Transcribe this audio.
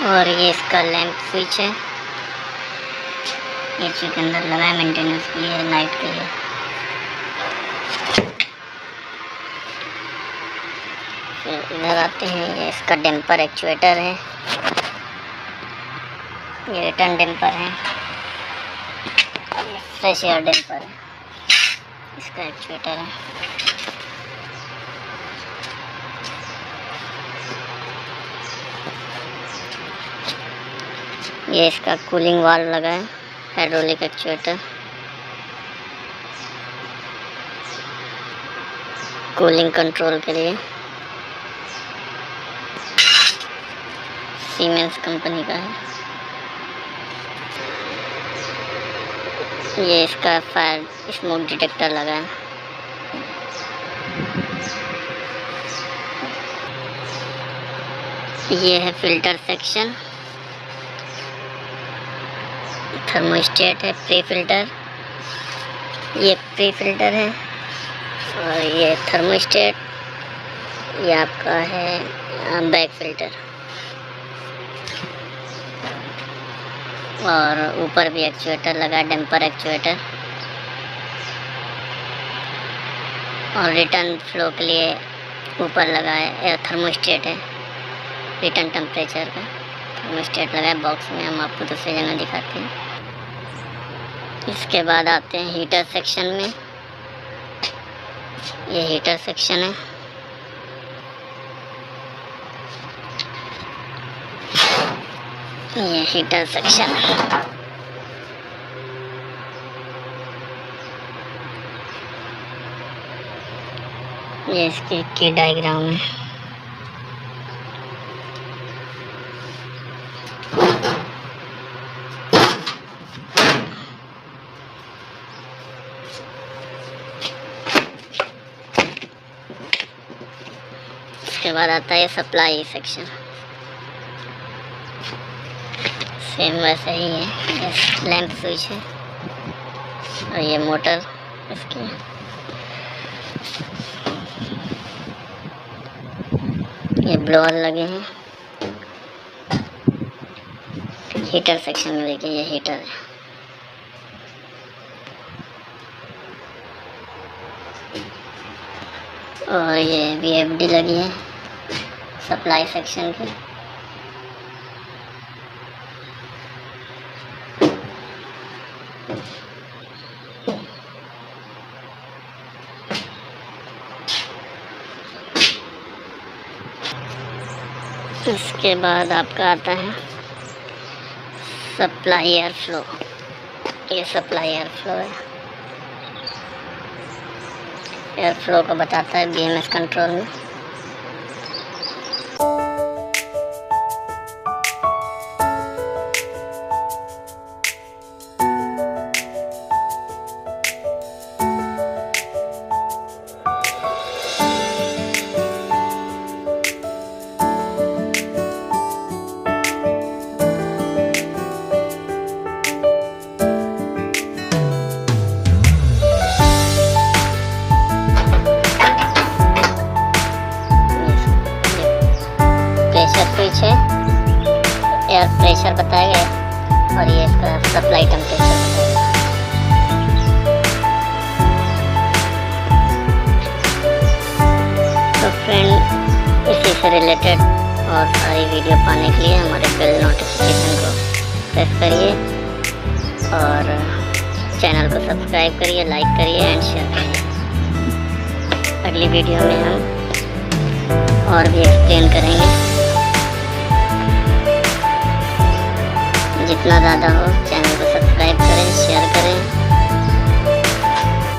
और ये इसका लैंप स्विच है, ये के अंदर लगा है मेंटेनेंस के लिए, नाइट के लिए। फिर इधर आते हैं, ये इसका डैम्पर एक्चुएटर है, ये रिटर्न डैम्पर है, फ्रेश एयर डैम्पर है, इसका एक्चुएटर है। ये इसका कूलिंग वाल्व लगा है, हाइड्रोलिक एक्चुएटर, कूलिंग कंट्रोल के लिए। सीमेंस कंपनी का है। ये इसका फायर स्मोक डिटेक्टर लगा है। ये है फिल्टर सेक्शन, थर्मोस्टेट है, प्री फिल्टर, ये प्री फिल्टर है, और ये थर्मोस्टेट, ये आपका है बैक फिल्टर। और ऊपर भी एक्चुएटर लगा है, डैम्पर एक्चुएटर। और रिटर्न फ्लो के लिए ऊपर लगा है एयर थर्मोस्टेट है, रिटर्न टेम्परेचर का थर्मोस्टेट लगा है बॉक्स में, हम आपको दूसरी जगह दिखाते हैं। इसके बाद आते हैं हीटर सेक्शन में, ये हीटर सेक्शन है। ये हीटर सेक्शन है। ये इसकी की डायग्राम है। इसके बाद आता है सप्लाई सेक्शन, सेम वैसे ही है। ये लैंप स्विच है और ये मोटर इसकी। ये ब्लोअर लगे हैं। हीटर सेक्शन में देखिए, ये हीटर है। और ये VFD लगी है सप्लाई सेक्शन की। इसके बाद आपका आता है सप्लाई एयर फ्लो, ये सप्लाई एयर फ्लो है। एयर फ्लो को बताता है BMS कंट्रोल में। स्विच है, एयर प्रेशर बताया गया, और ये इसका सप्लाई टेम्परेचर बताया। तो फ्रेंड, इसी से रिलेटेड और सारी वीडियो पाने के लिए हमारे बेल नोटिफिकेशन को प्रेस करिए और चैनल को सब्सक्राइब करिए, लाइक करिए एंड शेयर करिए। अगली वीडियो में हम और भी एक्सप्लेन करेंगे। जितना ज़्यादा हो चैनल को सब्सक्राइब करें, शेयर करें